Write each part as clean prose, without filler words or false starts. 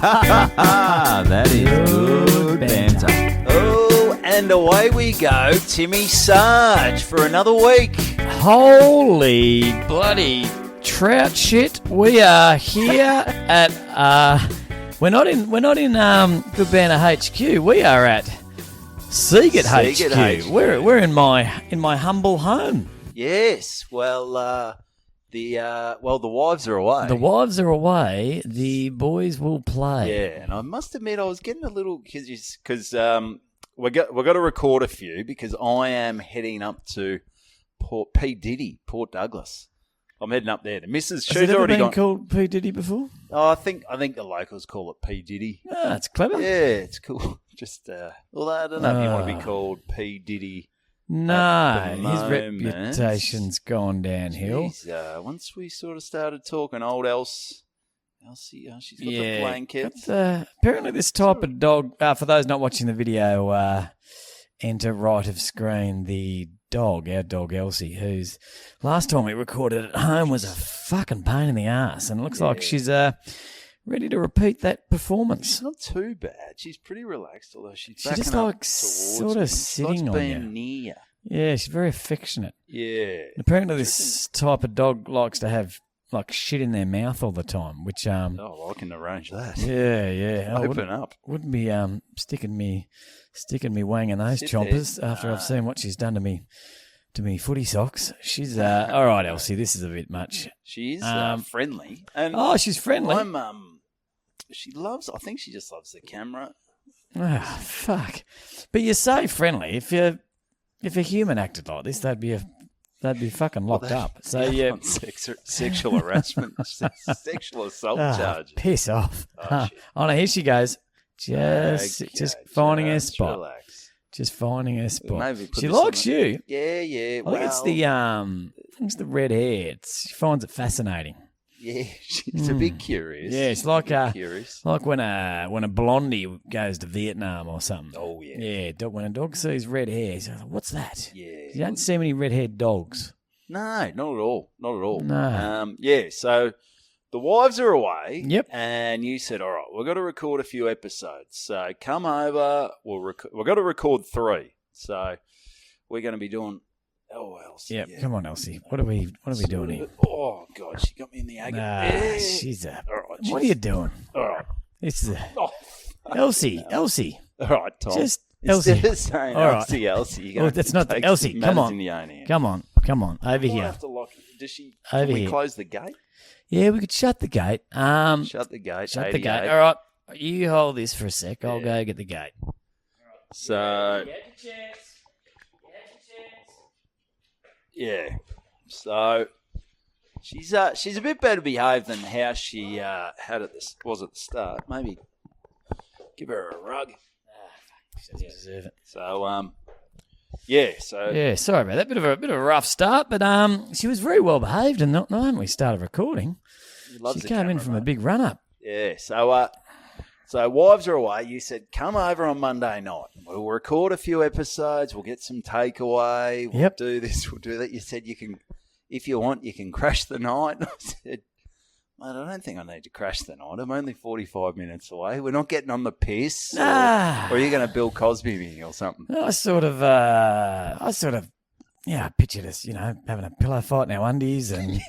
That is good banter. Oh, and away we go, Timmy Sarge, for another week. Holy bloody trout shit! We are here at we're not in Good Banter HQ. We are at Siegert HQ. We're in my humble home. Yes. Well, the wives are away. The wives are away. The boys will play. Yeah, and I must admit I was getting a little because we're going to record a few because I am heading up to Port Douglas. I'm heading up there. The missus, she's already gone. Called P Diddy before? Oh, I think the locals call it P Diddy. Ah, that's clever. Yeah, it's cool. Just although I don't know if you want to be called P Diddy. No, his reputation's gone downhill. Once we sort of started talking, old Elsie, she's got the blanket. Apparently this type of dog, for those not watching the video, enter right of screen the dog, our dog Elsie, whose last time we recorded at home was a fucking pain in the ass, and it looks like she's ready to repeat that performance. She's not too bad. She's pretty relaxed, although she's just like sort of sitting on you. Near. Yeah, she's very affectionate. Yeah. And apparently this type of dog likes to have like shit in their mouth all the time, which I can arrange that. Yeah. Open up. Wouldn't be sticking me wang in those chompers after I've seen what she's done to me footy socks. She's all right, Elsie. This is a bit much. She's friendly. And she's friendly. I think she just loves the camera. Ah, fuck. But you say friendly. If a human acted like this, they'd be fucking locked up. So yeah, sexual harassment, sexual assault charges. Piss off. Oh, no, here she goes. Just finding her spot. Relax. Just finding her spot. She this likes you. Yeah. I think it's the red hair. She finds it fascinating. Yeah, she's a bit curious. Yeah, it's like curious. Like when a blondie goes to Vietnam or something. Oh yeah. Yeah, when a dog sees red hair, she's like, "What's that?" Yeah. You don't see many red-haired dogs. No, not at all. Not at all. No. Yeah, so the wives are away. Yep. And you said, all right, we've got to record a few episodes. So come over. We've got to record 3. So we're going to be doing. Oh, Elsie. Yep. Yeah. Come on, Elsie. What are we doing here? Oh God, she got me in the agony. She's all right. What are you doing? All right. It's Elsie. All right, Tom. Just Elsie. Instead of saying all right. Elsie, you're going that's not Elsie. Come on. Come on. Over here. Have to lock. Does she? Over can we here. Close the gate? Yeah, we could shut the gate. Shut the gate. Shut the gate. All right. You hold this for a sec. I'll go get the gate. So. Yeah. So she's a bit better behaved than how she had at the start. Maybe give her a rug. She doesn't deserve it. So sorry about that. Bit of a rough start, but she was very well behaved, and not when we started recording. She came in from a big run up. Yeah. So wives are away. You said come over on Monday night. We'll record a few episodes. We'll get some takeaway. We'll do this. We'll do that. You said you can, if you want, you can crash the night. I said, mate, I don't think I need to crash the night. I'm only 45 minutes away. We're not getting on the piss. Or are you going to Bill Cosby me or something? I sort of, I pictured us, having a pillow fight in our undies and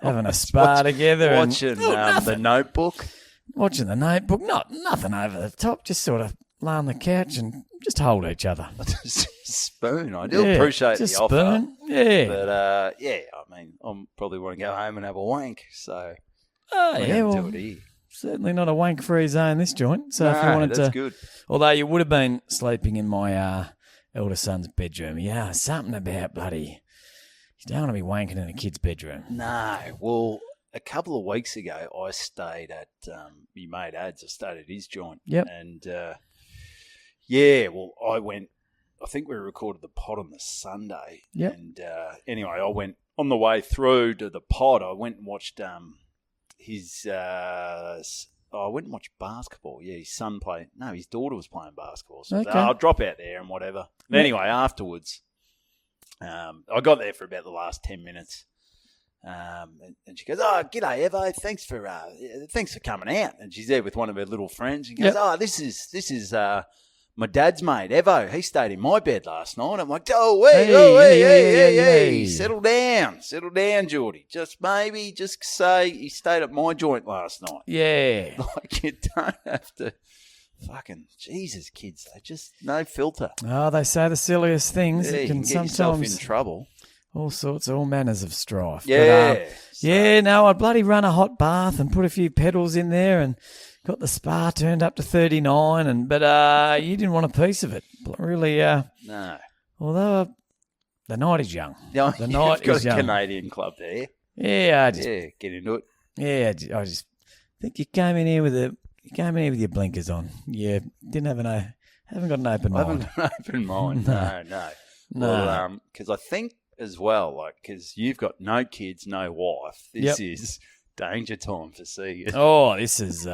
having a spa together. Watching The Notebook. Watching The Notebook. Nothing over the top. Just sort of lay on the couch and just hold each other. Spoon. I do appreciate the offer. Spoon. Yeah. But, I mean, I probably want to go home and have a wank. So, do it here. Certainly not a wank-free zone, this joint. So if you wanted that's good. Although you would have been sleeping in my elder son's bedroom. Yeah, something about bloody... You don't want to be wanking in a kid's bedroom. No. Well... A couple of weeks ago, I stayed at my mate Ads. I stayed at his joint. Yep. And, I went. I think we recorded the pod on the Sunday. Yep. And anyway, I went on the way through to the pod. I went and watched his. I went and watched basketball. Yeah, his son played. No, his daughter was playing basketball. So I'll drop out there and whatever. But anyway, afterwards, I got there for about the last 10 minutes. And she goes, "Oh, g'day, Evo. Thanks for coming out." And she's there with one of her little friends. She goes, "Oh, this is my dad's mate, Evo. He stayed in my bed last night." I'm like, hey, settle down, Geordie. Just say he stayed at my joint last night. Yeah, like you don't have to. Fucking Jesus, kids, they just no filter. Oh, they say the silliest things. Yeah, It you can can get yourself sometimes in trouble. all manners of strife. Yeah. But, no, I'd bloody run a hot bath and put a few pedals in there and got the spa turned up to 39. But you didn't want a piece of it, really. No. Although the night is young. No, The night got is a young. Canadian club there. Yeah, Get into it. I just think you came in here with your blinkers on. You haven't got an open I mind. haven't got an open mind. No. Well, because I think as well, because you've got no kids, no wife. This is danger time for Siegert. Oh, this is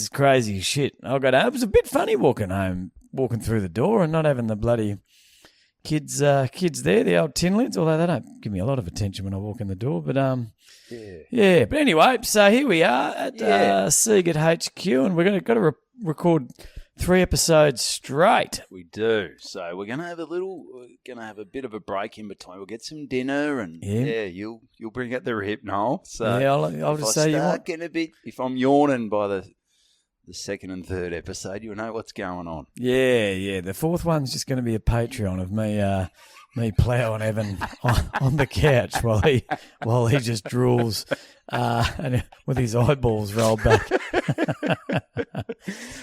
crazy shit. It was a bit funny walking through the door and not having the bloody kids there, the old tin lids. Although they don't give me a lot of attention when I walk in the door, but yeah. But anyway, so here we are at Siegert HQ, and we're got to record 3 episodes straight. We do. So we're gonna have a bit of a break in between. We'll get some dinner, and you'll bring out the hypnol. So I'll just say if I'm yawning by the second and third episode, you'll know what's going on. Yeah. The 4th one's just going to be a Patreon of me ploughing Evan on the couch while he just drools and with his eyeballs rolled back.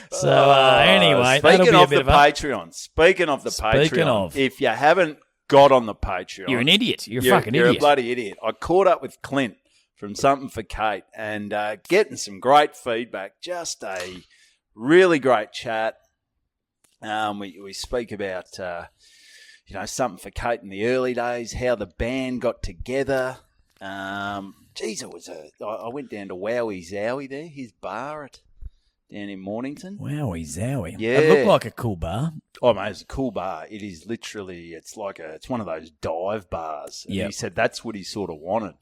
So anyway, that'll be a bit of Patreon. Speaking of the Patreon, if you haven't got on the Patreon, you're an idiot. You're a fucking idiot. You're a bloody idiot. I caught up with Clint from Something for Kate and getting some great feedback. Just a really great chat. We speak about Something for Kate in the early days, how the band got together. I went down to Wowie Zowie there, his bar down in Mornington. Wowie Zowie. Yeah. It looked like a cool bar. Oh, mate, it's a cool bar. It is literally, it's one of those dive bars. And he said that's what he sort of wanted.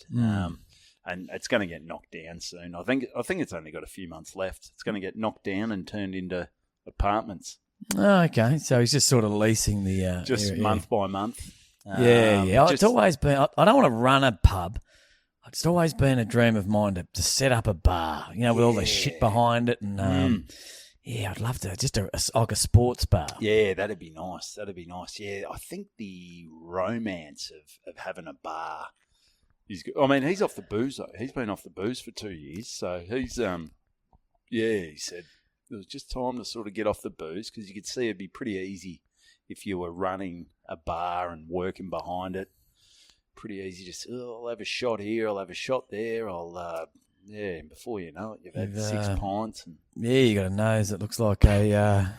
And it's going to get knocked down soon. I think it's only got a few months left. It's going to get knocked down and turned into apartments. Oh, okay. So he's just sort of leasing the month by month. It's always been. I don't want to run a pub. It's always been a dream of mine to set up a bar. With all the shit behind it, and I'd love to like a sports bar. Yeah, that'd be nice. Yeah, I think the romance of having a bar. He's off the booze though. He's been off the booze for 2 years, so he's he said it was just time to sort of get off the booze because you could see it'd be pretty easy if you were running a bar and working behind it. Pretty easy, just I'll have a shot here, I'll have a shot there, before you know it, you've had 6 pints. And you got a nose that looks like a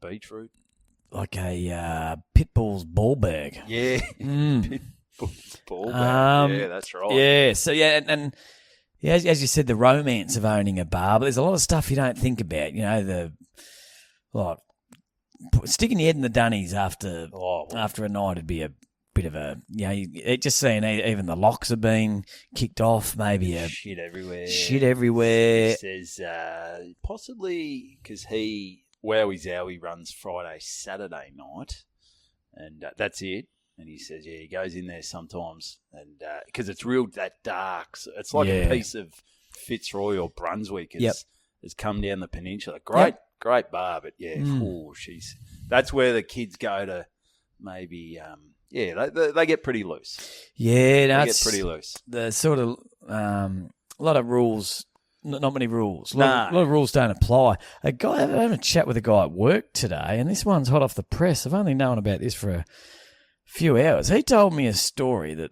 beetroot, like a Pitbull's Ballbag. Yeah, Pitbull's Ballbag. Yeah, that's right. Yeah, so and as you said, the romance of owning a bar, but there's a lot of stuff you don't think about. Sticking your head in the dunnies after a night would be a bit of a just seeing even the locks are being kicked off, maybe shit everywhere. He says possibly because Wowie Zowie runs Friday, Saturday night, and that's it. And he says, he goes in there sometimes, and because it's real that dark, so it's like a piece of Fitzroy or Brunswick has come down the peninsula. Great bar, but that's where the kids go to maybe, they get pretty loose. Yeah, they get pretty loose. The sort of, a lot of rules, not many rules. A lot of rules don't apply. I'm having a chat with a guy at work today, and this one's hot off the press. I've only known about this for a few hours. He told me a story that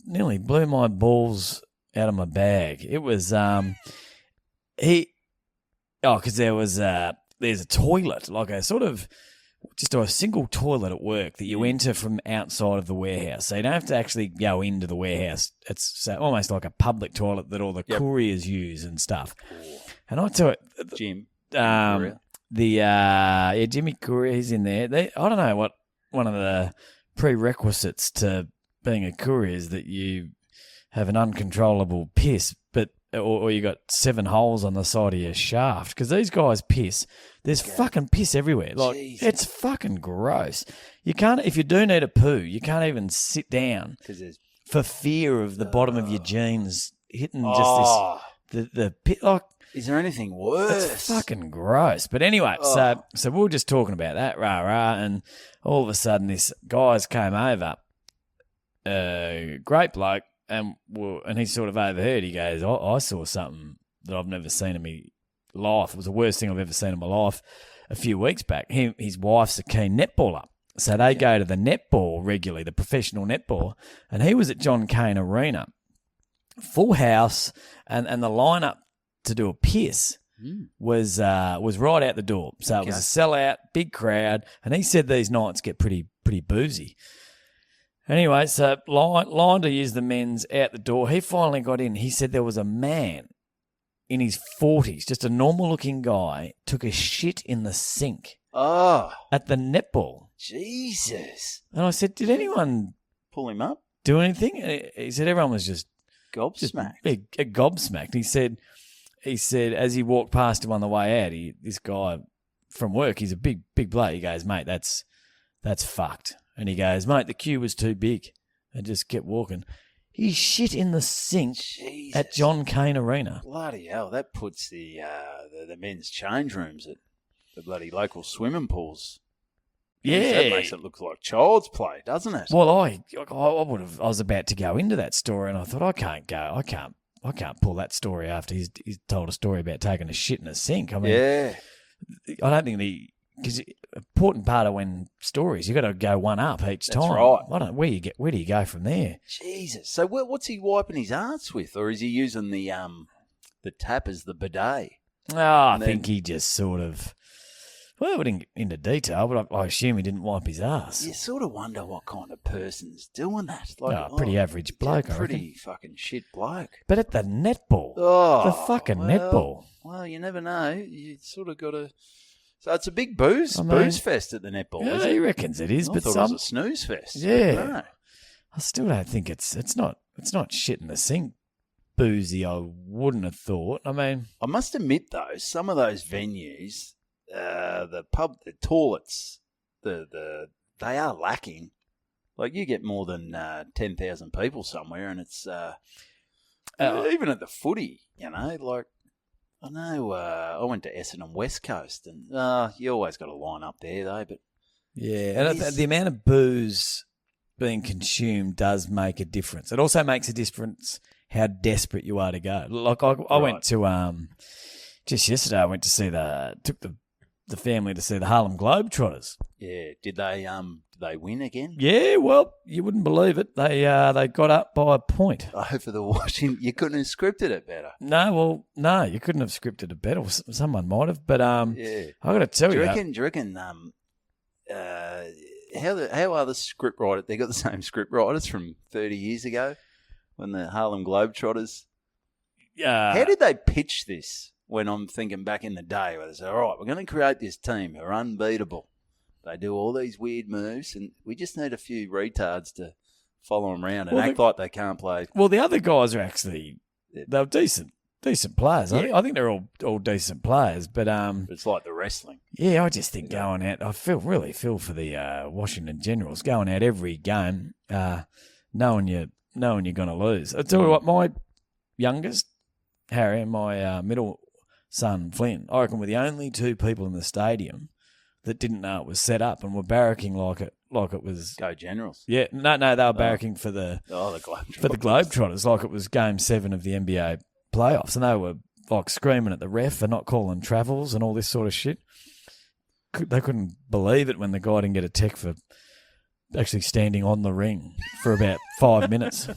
nearly blew my balls out of my bag. It was, because there's a toilet, like a sort of just a single toilet at work that you enter from outside of the warehouse. So you don't have to actually go into the warehouse. It's almost like a public toilet that all the couriers use and stuff. And I tell it, Jim, Jimmy Courier, he's in there. I don't know what one of the prerequisites to being a courier is that you have an uncontrollable piss, or you got 7 holes on the side of your shaft. Because these guys piss. There's fucking piss everywhere. Like, Jesus. it's fucking gross. You can't, if you do need a poo, you can't even sit down for fear of the bottom of your jeans hitting just this, the pit. Like, is there anything worse? it's fucking gross. But anyway, so we were just talking about that, and all of a sudden this guys came over, great bloke, and he sort of overheard. He goes, I saw something that I've never seen in my life. It was the worst thing I've ever seen in my life a few weeks back. His wife's a keen netballer. So they go to the netball regularly, the professional netball, and he was at John Cain Arena. Full house, and the lineup to do a piss was right out the door. So it was a sellout, big crowd, and he said these nights get pretty boozy. Anyway, so line to use the men's out the door. He finally got in. He said there was a man in his 40s, just a normal-looking guy, took a shit in the sink at the netball. Jesus. And I said, did anyone pull him up? Do anything? And he said everyone was just gobsmacked. Gobsmacked. He said as he walked past him on the way out, this guy from work, he's a big bloke. He goes, mate, that's fucked. And he goes, mate, the queue was too big. And just kept walking. He shit in the sink at John Cain Arena. Bloody hell, that puts the men's change rooms at the bloody local swimming pools. Yeah, that makes it look like child's play, doesn't it? Well, I was about to go into that story, and I thought I can't pull that story after he's told a story about taking a shit in a sink. I mean, I don't think because important part of when stories you got to go one up each time. That's right. Where do you go from there? Jesus. So what's he wiping his arse with, or is he using the tap as the bidet? I think he just sort of. Well, we didn't get into detail, but I assume he didn't wipe his ass. You sort of wonder what kind of person's doing that. Like, pretty average bloke, I reckon. Pretty fucking shit bloke. But at the netball, the fucking netball. Well, you never know. You sort of got to. So it's a big booze fest at the netball. Yeah, he reckons it is, I but thought it was a snooze fest. Yeah, I still don't think it's not shit in the sink. Boozy, I wouldn't have thought. I mean, I must admit though, some of those venues. The toilets, they are lacking. Like you get more than 10,000 people somewhere, and it's even at the footy, you know. Like I know, I went to Essendon West Coast, and you always got to line up there though. But yeah, and the amount of booze being consumed does make a difference. It also makes a difference how desperate you are to go. Like I went to just yesterday. I went to see took the family to see the Harlem Globetrotters. Yeah, did they win again? Yeah, well, you wouldn't believe it. They got up by a point. Oh, for the watching, you couldn't have scripted it better. No, you couldn't have scripted it better. Someone might have, but I got to tell you. Do you reckon? How are the script writers? They got the same script writers from 30 years ago when the Harlem Globetrotters. How did they pitch this? When I'm thinking back in the day, where they say, all right, we're going to create this team who are unbeatable. They do all these weird moves, and we just need a few retards to follow them around and act like they can't play. Well, the other guys are actually they're decent players. Yeah. I think they're all decent players, but it's like the wrestling. Yeah, I just think going out, I really feel for the Washington Generals going out every game, knowing you're going to lose. I tell you what, my youngest Harry and my middle son Flynn, I reckon, were the only two people in the stadium that didn't know it was set up and were barracking like it was. Go Generals. Yeah, no, they were barracking for the Globetrotters like it was Game 7 of the NBA playoffs, and they were like screaming at the ref for not calling travels and all this sort of shit. They couldn't believe it when the guy didn't get a tech for actually standing on the ring for about 5 minutes.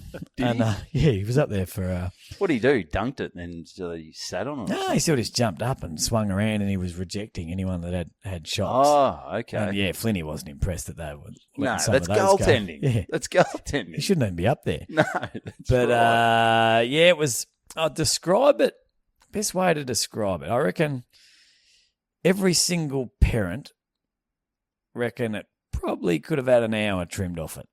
He was up there for... what did he do? He dunked it and then he sat on it? No, he sort of just jumped up and swung around, and he was rejecting anyone that had shots. Oh, okay. And Flinny wasn't impressed that they were... No, that's goaltending. Yeah. That's goaltending. He shouldn't even be up there. No, but right. It was... I'll describe it... Best way to describe it, I reckon every single parent reckon it probably could have had an hour trimmed off it.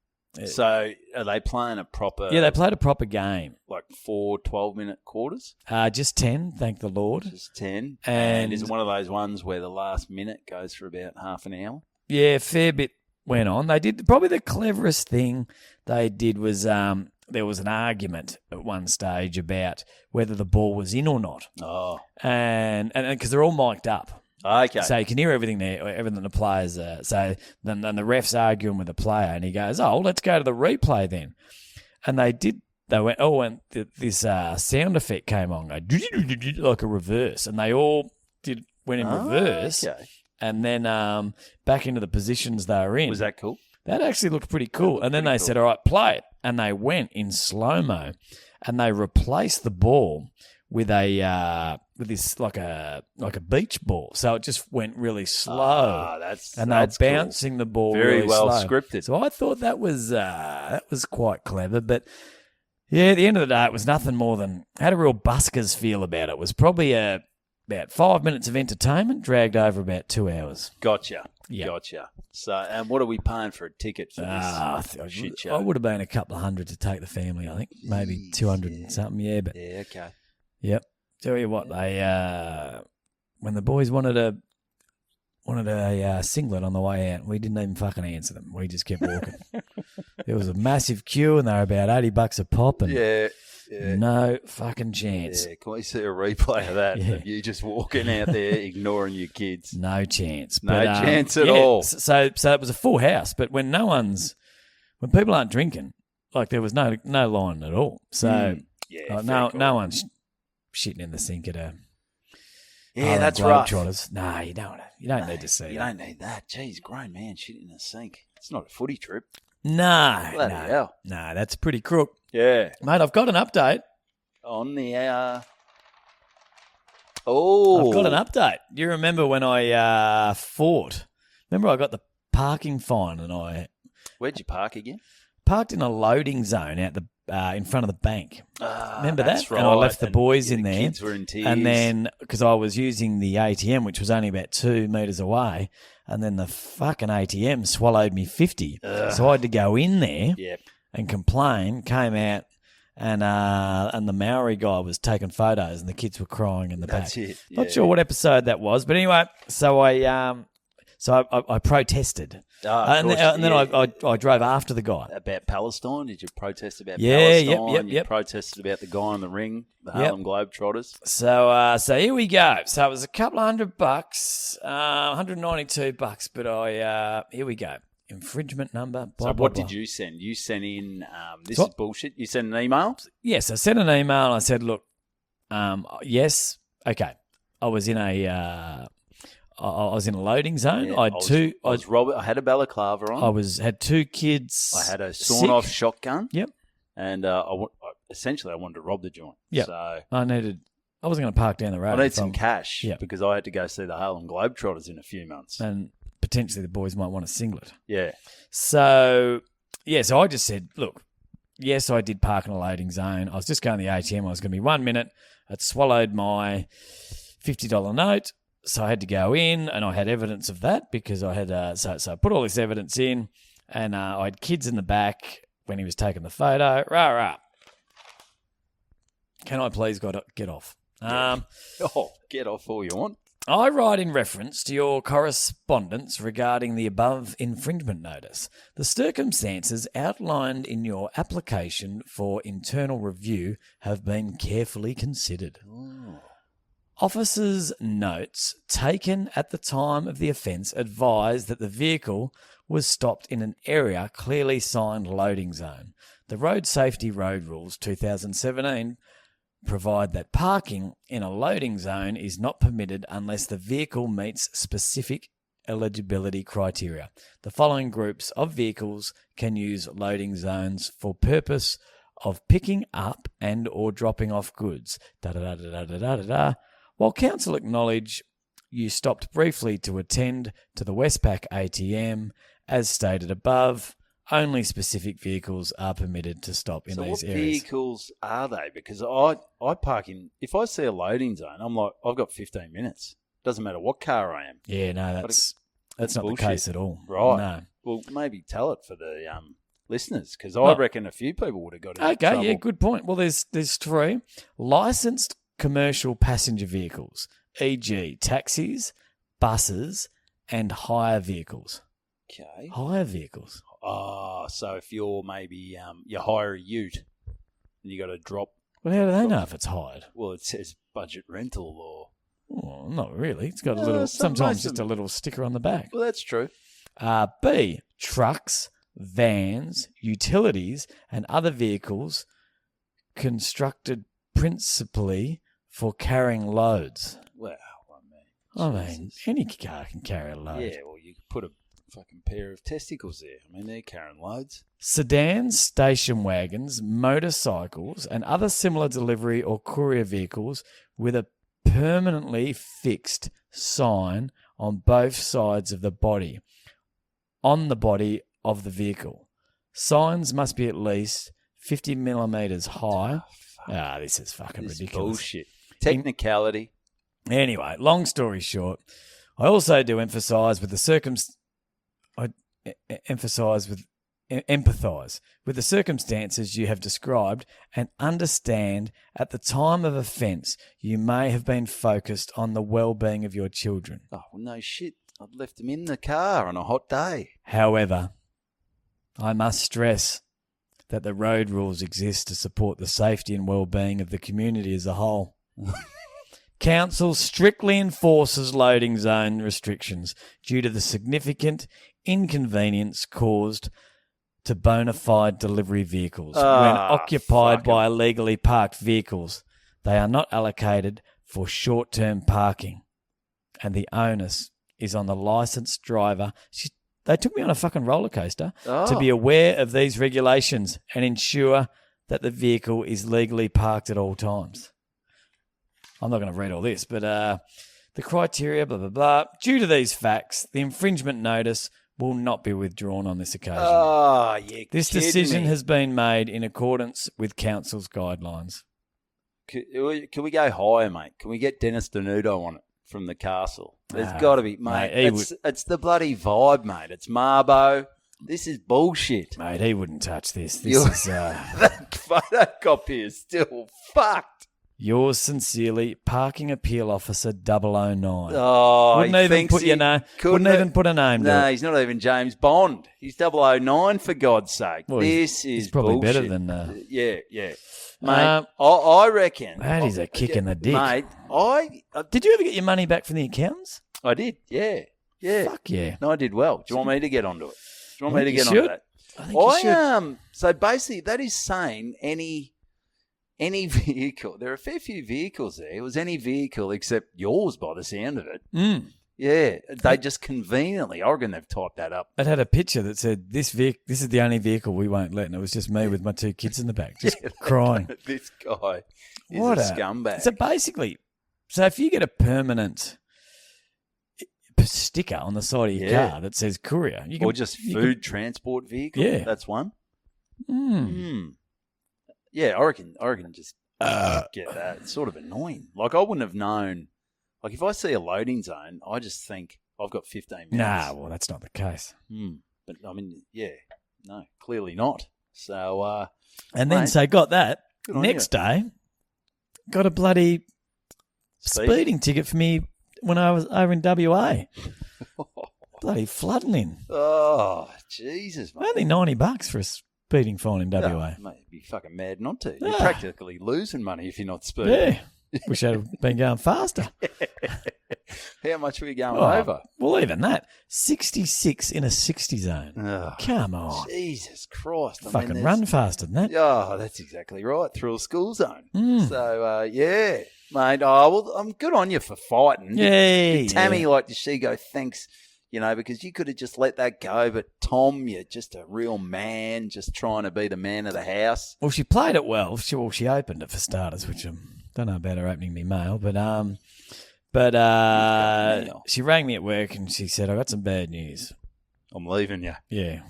So are they playing a proper... Yeah, they played a proper game. Like 4 12-minute quarters? Just 10, thank the Lord. Just 10. And is it one of those ones where the last minute goes for about half an hour? Yeah, a fair bit went on. They did probably the cleverest thing they did was there was an argument at one stage about whether the ball was in or not. Oh. And because they're all mic'd up. Okay. So you can hear everything there, everything the players so then the ref's arguing with the player, and he goes, "Oh, let's go to the replay then." And they did. They went, "Oh," and this sound effect came on, like a reverse, and they all went in reverse, okay. and then back into the positions they were in. Was that cool? That actually looked pretty cool. And then they said, "All right, play it," and they went in slow mo, and they replaced the ball with with this like a beach ball, so it just went really slow. That's they were bouncing the ball very really well slow. Scripted. So I thought that was quite clever. But yeah, at the end of the day, it was nothing more than had a real buskers feel about it. It was probably about 5 minutes of entertainment dragged over about 2 hours. Gotcha. Yeah. Gotcha. So, and what are we paying for a ticket for this shit show? I would have been a couple of $100 to take the family. I think maybe 200 and something. Yeah, but yeah, okay. Yep. Tell you what, they when the boys wanted a singlet on the way out, we didn't even fucking answer them. We just kept walking. There was a massive queue, and they were about $80 a pop, and no fucking chance. Yeah, can we see a replay of that? Yeah. Of you just walking out there ignoring your kids? No chance. No chance at all. So it was a full house, but when people aren't drinking, like there was no line at all. So no one's shitting in the sink at a Harlem that's right. Globetrotters. No, you don't need to see that. You don't need that. Jeez, grown man shitting in the sink. It's not a footy trip. No, Bloody hell. No, that's pretty crook. Yeah, mate. I've got an update on the. I've got an update. You remember when I fought? Remember I got the parking fine, and where'd you park again? Parked in a loading zone out in front of the bank. Remember that? Right. And I left the boys in there. Kids were in tears. And then, because I was using the ATM, which was only about 2 metres away, and then the fucking ATM swallowed me 50. So I had to go in there and complain, came out, and the Maori guy was taking photos, and the kids were crying in the back. That's it. Not sure what episode that was, but anyway, so I protested. And then I drove after the guy. About Palestine? Did you protest about Palestine? You protested about the guy on the ring, the Harlem Globetrotters? So here we go. So it was a couple of $100, $192, but here we go. Infringement number. What did you send? You sent in, this is bullshit. You sent an email? Yes, I sent an email and I said, look, yes, okay. I was in a loading zone. I had a balaclava on. Had 2 kids. I had a sawn-off shotgun. Yep. And essentially, I wanted to rob the joint. Yep. So I wasn't going to park down the road. I need some cash because I had to go see the Harlem Globetrotters in a few months. And potentially the boys might want a singlet. Yeah. So I just said, look, yes, I did park in a loading zone. I was just going to the ATM. I was going to be 1 minute. I'd swallowed my $50 note. So I had to go in, and I had evidence of that because I had so I put all this evidence in, and I had kids in the back when he was taking the photo. Rah. Can I please get off? Get off all you want. I write in reference to your correspondence regarding the above infringement notice. The circumstances outlined in your application for internal review have been carefully considered. Ooh. Officers' notes taken at the time of the offence advise that the vehicle was stopped in an area clearly signed loading zone. The Road Safety Road Rules 2017 provide that parking in a loading zone is not permitted unless the vehicle meets specific eligibility criteria. The following groups of vehicles can use loading zones for purpose of picking up and or dropping off goods. While council acknowledge you stopped briefly to attend to the Westpac ATM, as stated above, only specific vehicles are permitted to stop in these areas. So what vehicles are they? Because I park in, if I see a loading zone, I'm like, I've got 15 minutes. Doesn't matter what car I am. Yeah, no, that's not bullshit. the case at all. Right. No. Well, maybe tell it for the listeners, because I reckon a few people would have got into trouble. Okay, yeah, good point. Well, there's 3 licensed commercial passenger vehicles, e.g., taxis, buses, and hire vehicles. Okay. Hire vehicles. Oh, so if you're maybe you hire a ute and you got to drop. Well, how do they know if it's hired? Well, it says budget rental or. Oh, not really. It's got a little. Sometimes just a little sticker on the back. Well, that's true. B, trucks, vans, utilities, and other vehicles constructed principally for carrying loads. Well, I mean, any car can carry a load. Yeah, well, you could put a fucking pair of testicles there. I mean, they're carrying loads. Sedans, station wagons, motorcycles, and other similar delivery or courier vehicles with a permanently fixed sign on both sides of the body, on the body of the vehicle. Signs must be at least 50 millimeters high. This is fucking ridiculous. Bullshit. Technicality. Anyway, long story short, I also do empathise with the circumstances you have described and understand at the time of offence you may have been focused on the well-being of your children. Oh, well, no shit. I'd left them in the car on a hot day. However, I must stress that the road rules exist to support the safety and well-being of the community as a whole. Council strictly enforces loading zone restrictions due to the significant inconvenience caused to bona fide delivery vehicles when occupied by illegally parked vehicles. They are not allocated for short-term parking, and the onus is on the licensed driver. They took me on a fucking roller coaster to be aware of these regulations and ensure that the vehicle is legally parked at all times. I'm not going to read all this, but the criteria, blah, blah, blah. Due to these facts, the infringement notice will not be withdrawn on this occasion. Oh, yeah. This decision has been made in accordance with council's guidelines. Can we go higher, mate? Can we get Dennis Denudo on it from the castle? There's got to be, mate. It's the bloody vibe, mate. It's Marbo. This is bullshit. Mate, he wouldn't touch this. This is... That photo copy is still fucked. Yours sincerely, Parking Appeal Officer 009. Oh, wouldn't even put your name. Wouldn't even put a name to it. No, he's not even James Bond. He's 009 for God's sake. Well, he's probably bullshit. better than. Yeah. Mate, I reckon that is a kick in the dick, mate. Did you ever get your money back from the accountants? I did. Yeah. Fuck yeah. No, I did well. Do you want me to get onto it? Do you want me to get onto that? I think you should. So basically, that is saying any vehicle. There are a fair few vehicles there. It was any vehicle except yours, by the sound of it. Mm. Yeah, they just conveniently. I reckon they've typed that up. It had a picture that said, "This is the only vehicle we won't let," and it was just me with my 2 kids in the back, just crying. This guy is what a scumbag. So if you get a permanent sticker on the side of your car that says courier, or just food transport vehicle. Yeah, that's one. Yeah, I reckon just get that. It's sort of annoying. Like, I wouldn't have known. Like, if I see a loading zone, I just think I've got 15 minutes. Nah, well, that's not the case. But, I mean, no, clearly not. So, and then, got that. Next day, got a bloody speeding ticket for me when I was over in WA. Bloody flooding in. Oh, Jesus, mate. Only $90 for a speeding fine in WA. Mate, you'd be fucking mad not to. You're practically losing money if you're not speeding. Yeah. Wish I'd have been going faster. How much were you going over? Well, even that. 66 in a 60 zone. Oh, come on. Jesus Christ. Fucking run faster than that. Oh, that's exactly right. Through a school zone. So, yeah. Mate, well, I'm good on you for fighting. Yeah. Tammy liked to see go, thanks, because you could have just let that go. But Tom, you're just a real man, just trying to be the man of the house. Well, she played it well. She opened it for starters, which I don't know about her opening me mail, but she rang me at work and she said, "I got some bad news. I'm leaving you." Yeah.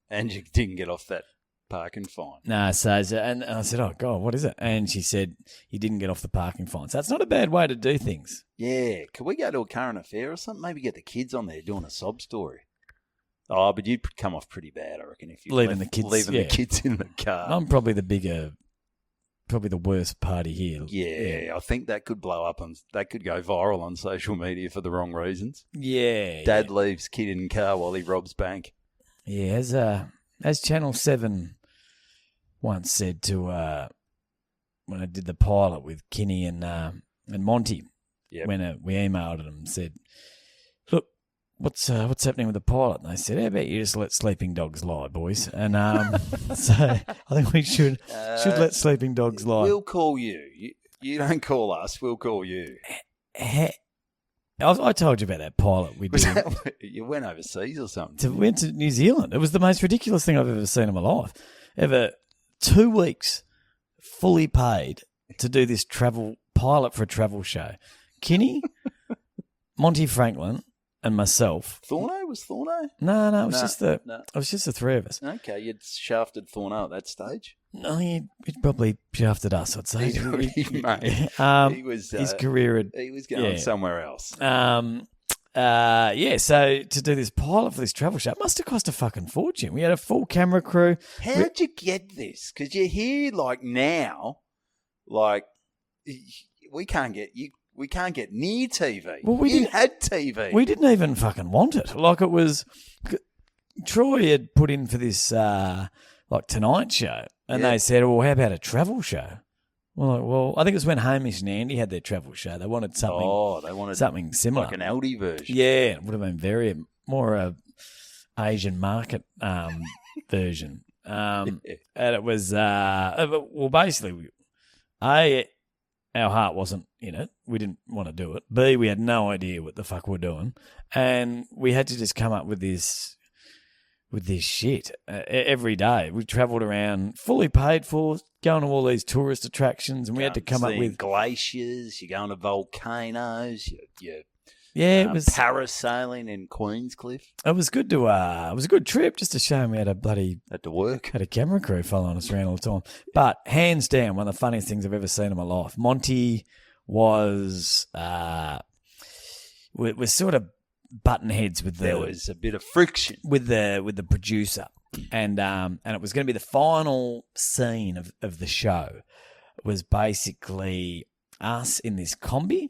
And you didn't get off that parking fine. No, and I said, oh, God, what is it? And she said, you didn't get off the parking fine. So that's not a bad way to do things. Yeah. Could we go to a current affair or something? Maybe get the kids on there doing a sob story. Oh, but you'd come off pretty bad, I reckon, if you leaving the kids in the car. I'm probably the worst party here. Yeah, I think that could blow up and that could go viral on social media for the wrong reasons. Yeah. Dad leaves kid in car while he robs bank. Yeah, as Channel 7 once said to when I did the pilot with Kinne and Monty, when we emailed them and said, look, what's happening with the pilot? And they said, how about you just let sleeping dogs lie, boys? And so I think we should let sleeping dogs lie. We'll call you. You don't call us. We'll call you. I told you about that pilot we did. You went overseas or something? Went to New Zealand. It was the most ridiculous thing I've ever seen in my life. 2 weeks fully paid to do this travel pilot for a travel show. Kinne, Monty Franklin, and myself. Thorno? Was Thorno? No, it was just the three of us. Okay, you'd shafted Thorno at that stage. No, he probably shafted us, I'd say. He was his career he was going somewhere else. So to do this pilot for this travel show, it must have cost a fucking fortune. We had a full camera crew. How'd you get this? Because you're here now, we can't get near TV. Well, you had TV. We didn't even fucking want it. Like, it was Troy had put in for this Tonight Show, and they said, well, how about a travel show? Well, I think it was when Hamish and Andy had their travel show. They wanted something. Oh, they wanted something similar, like an Aldi version. Yeah, it would have been very more Asian market version. And it was basically, our heart wasn't in it. We didn't want to do it. B, we had no idea what the fuck we're doing, and we had to just come up with this shit every day. We travelled around, fully paid for, going to all these tourist attractions, and we had to come up with glaciers. You're going to volcanoes. It was parasailing in Queenscliff. It was good to. It was a good trip. Just a shame we had had a camera crew following us around all the time. But hands down, one of the funniest things I've ever seen in my life. Monty was was sort of button heads with there was a bit of friction with the producer, and it was going to be the final scene of the show. It was basically us in this combi,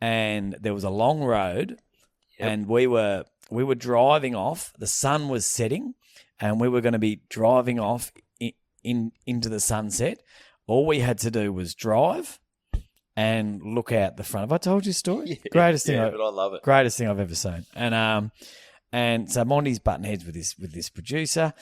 and there was a long road, and we were driving off. The sun was setting, and we were going to be driving off into the sunset. All we had to do was drive and look out the front. Have I told you a story? Yeah, greatest thing. But I love it. Greatest thing I've ever seen. And so Monty's button heads with this producer.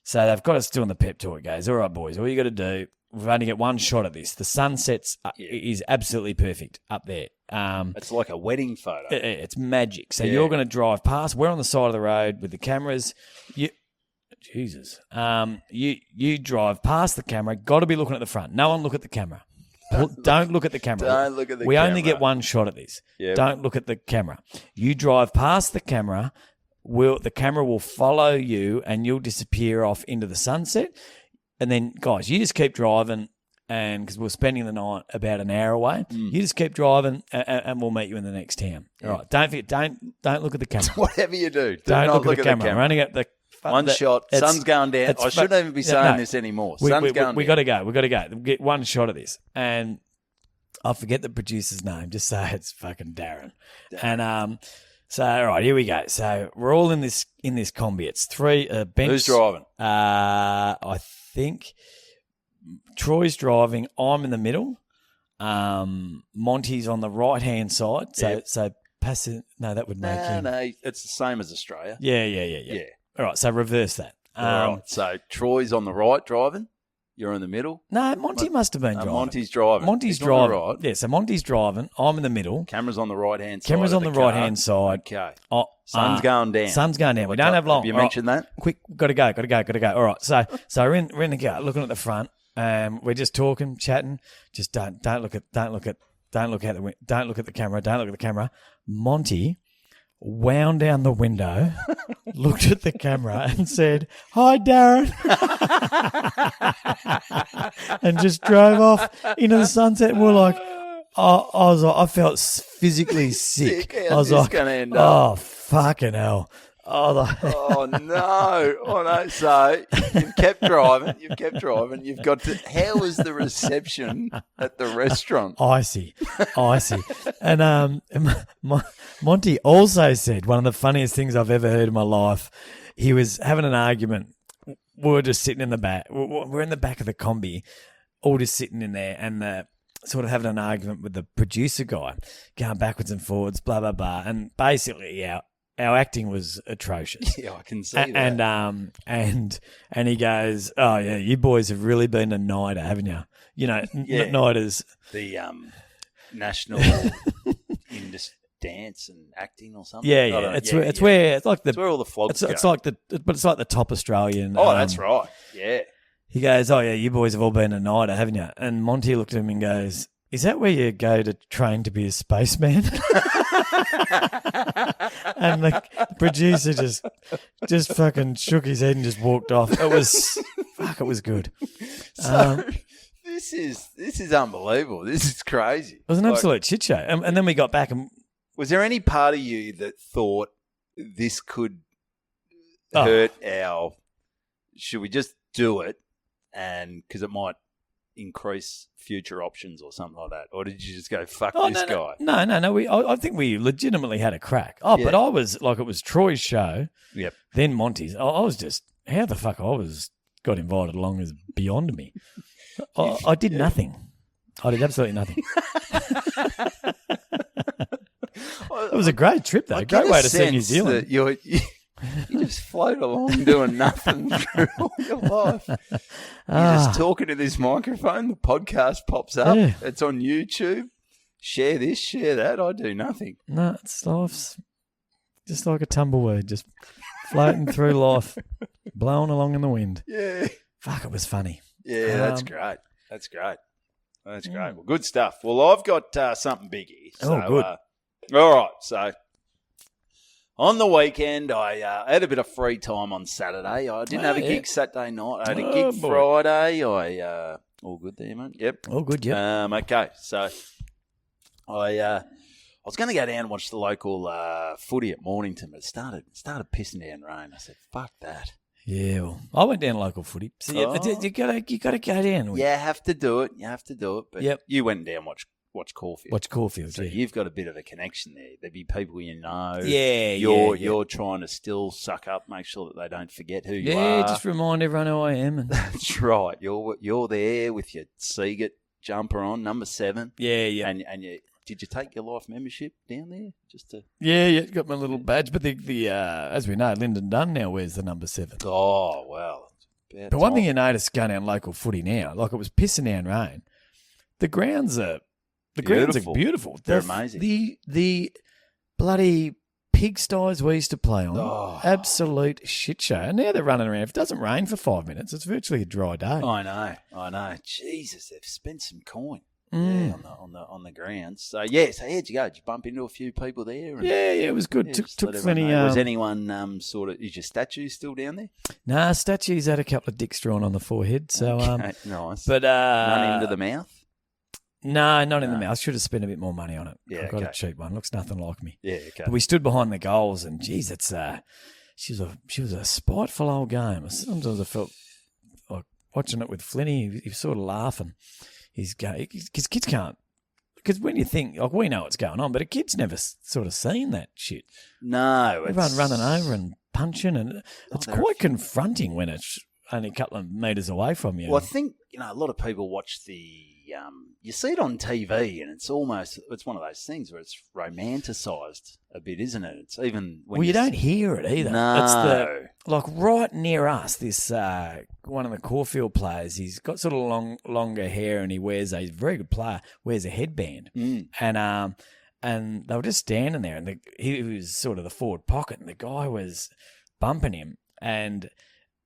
So they've got us doing the pep talk. It goes, all right, boys, all you got to do. We've only got one shot at this. The sunsets is absolutely perfect up there. It's like a wedding photo. It's magic. So you're going to drive past. We're on the side of the road with the cameras. Jesus. You drive past the camera. Got to be looking at the front. No one look at the camera. Don't look at the camera. Don't look at the camera. We only get one shot at this. Yep. Don't look at the camera. You drive past the camera. The camera will follow you, and you'll disappear off into the sunset. And then, guys, you just keep driving, and because we're spending the night about an hour away, you just keep driving, and we'll meet you in the next town. All right. Don't forget. Don't look at the camera. Whatever you do, don't look at the camera. We're only got the one shot. Sun's going down. I shouldn't even be saying this anymore. Sun's going down. We got to go. We got to go. We'll get one shot of this, and I'll forget the producer's name. Just say it's fucking Darren. And so all right, here we go. So we're all in this combi. It's three bench. Who's driving? I think Troy's driving. I'm in the middle. Monty's on the right hand side. So passive. No, that would make him. No, it's the same as Australia. Yeah. All right, so reverse that. All right, so Troy's on the right driving. You're in the middle. No, Monty must have been driving. Monty's driving. Monty's driving. Right. Yeah, so Monty's driving. I'm in the middle. Camera's on the right-hand side. Camera's on the right-hand side. Okay. Sun's going down. Sun's going down. We don't have long. Have you mentioned that? Quick, got to go. All right, so we're in the car, looking at the front. We're just talking, chatting. Just don't look at the camera. Don't look at the camera. Monty wound down the window, looked at the camera and said, "Hi, Darren," and just drove off into the sunset. And we're like, I felt physically sick. How's I was this like, gonna end oh, up? fucking hell. Oh no! So you've kept driving. You've got to. How was the reception at the restaurant? Icy. And Monty also said one of the funniest things I've ever heard in my life. He was having an argument. We were just sitting in the back. We're in the back of the combi, all just sitting in there, and sort of having an argument with the producer guy, going backwards and forwards, blah blah blah. And basically, our acting was atrocious. Yeah, I can see that. And he goes, "Oh yeah, you boys have really been a nighter, haven't you? You know, nighters." The national dance and acting or something. Yeah. It's where all the flogs go. It's like the top Australian. Oh, that's right. Yeah. He goes, "Oh yeah, you boys have all been a nighter, haven't you?" And Monty looked at him and goes, "Is that where you go to train to be a spaceman?" And the producer just fucking shook his head and just walked off. It was good. So this is unbelievable. This is crazy. It was an absolute shit show. And then we got back and was there any part of you that thought this could hurt our? Should we just do it? And because it might increase future options or something like that, or did you just go fuck this guy? No. I think we legitimately had a crack. But I was like, it was Troy's show. Yep. Then Monty's. I was just how the fuck got invited along is beyond me. I did nothing. I did absolutely nothing. It was a great trip though. Great way to see New Zealand. You just float along doing nothing through all your life. You're just talking to this microphone. The podcast pops up. Yeah. It's on YouTube. Share this, share that. I do nothing. No, life's just like a tumbleweed, just floating through life, blowing along in the wind. Yeah. Fuck, it was funny. Yeah, that's great. That's great. Well, good stuff. Well, I've got something big here. So, good. All right, so... on the weekend, I had a bit of free time on Saturday. I didn't have a gig Saturday night. I had a gig Friday. All good there, mate? Yep. All good, yep. Okay, so I was going to go down and watch the local footy at Mornington, but it started pissing down rain. I said, fuck that. Yeah, well, I went down local footy. So you gotta go down. You have to do it. But you went down watch Caulfield. Watch Caulfield, so you've got a bit of a connection there. There'd be people you know. Yeah, You're trying to still suck up, make sure that they don't forget who you are. Yeah, just remind everyone who I am. And that's right. You're there with your Siegert jumper on, number 7. Yeah. And did you take your life membership down there just to? Yeah, got my little badge. But the as we know, Lyndon Dunn now wears the number 7. Oh well. But one thing you notice going down local footy now, like it was pissing down rain. The grounds are beautiful. They're amazing. The bloody pigsties we used to play on, absolute shit show. And now they're running around. If it doesn't rain for 5 minutes, it's virtually a dry day. I know. Jesus, they've spent some coin. Yeah, on the grounds. So how'd you go? Did you bump into a few people there? Yeah, it was good. Took plenty. Was anyone is your statue still down there? Nah, statues had a couple of dicks drawn on the forehead. So nice. But none into the mouth. No, not in the mouth. I should have spent a bit more money on it. Yeah, I got a cheap one. Looks nothing like me. Yeah, okay. But we stood behind the goals, and geez, it's she was a spiteful old game. Sometimes I felt like watching it with Flinny. He was sort of laughing. Because kids can't. Because when you think, like, we know what's going on, but a kid's never sort of seen that shit. No, everyone running over and punching, and it's quite confronting when it's only a couple of metres away from you. Well, I think a lot of people watch you see it on TV, and it's one of those things where it's romanticised a bit, isn't it? It's even when you don't hear it either. No, it's like right near us. This one of the Caulfield players. He's got sort of longer hair, and he's a very good player. Wears a headband, and they were just standing there, and he was sort of the forward pocket, and the guy was bumping him, and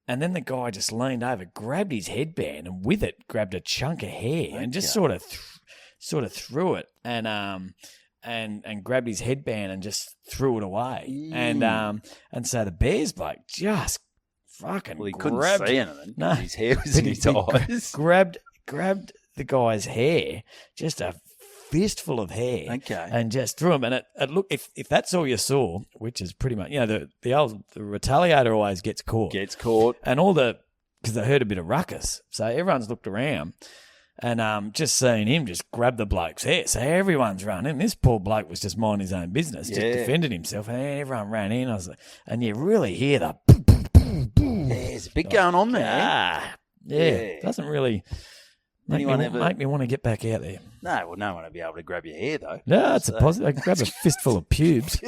then the guy just leaned over, grabbed his headband, and with it grabbed a chunk of hair and just sort of threw it. And and grabbed his headband and just threw it away. And so the Bears bloke just fucking Well, he grabbed, couldn't see anything. No. His hair was in his eyes. grabbed the guy's hair, just a fistful of hair, Okay. and just threw him. And it look, if that's all you saw, which is pretty much, the retaliator always gets caught. Gets caught. And because they heard a bit of ruckus, so everyone's looked around and just seeing him just grab the bloke's hair. So everyone's running. This poor bloke was just minding his own business, just defended himself, and everyone ran in. And you really hear the There's a bit going on there. Yeah. Doesn't really make me want to get back out there. No, well, no one will be able to grab your hair, though. No, it's a positive. I can grab a fistful of pubes.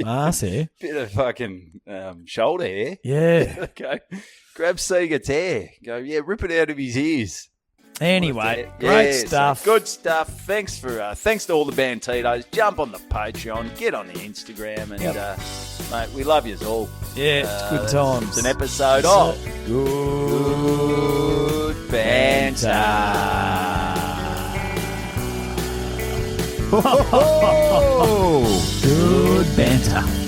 Arse hair. Bit of fucking shoulder hair. Yeah. Okay. Grab Siegert's hair. Go, rip it out of his ears. Anyway, great stuff. Good stuff. Thanks to all the Bantitos. Jump on the Patreon. Get on the Instagram. And, mate, we love yous all. Yeah, it's good times. It's an episode of Good Banter. Good Banter.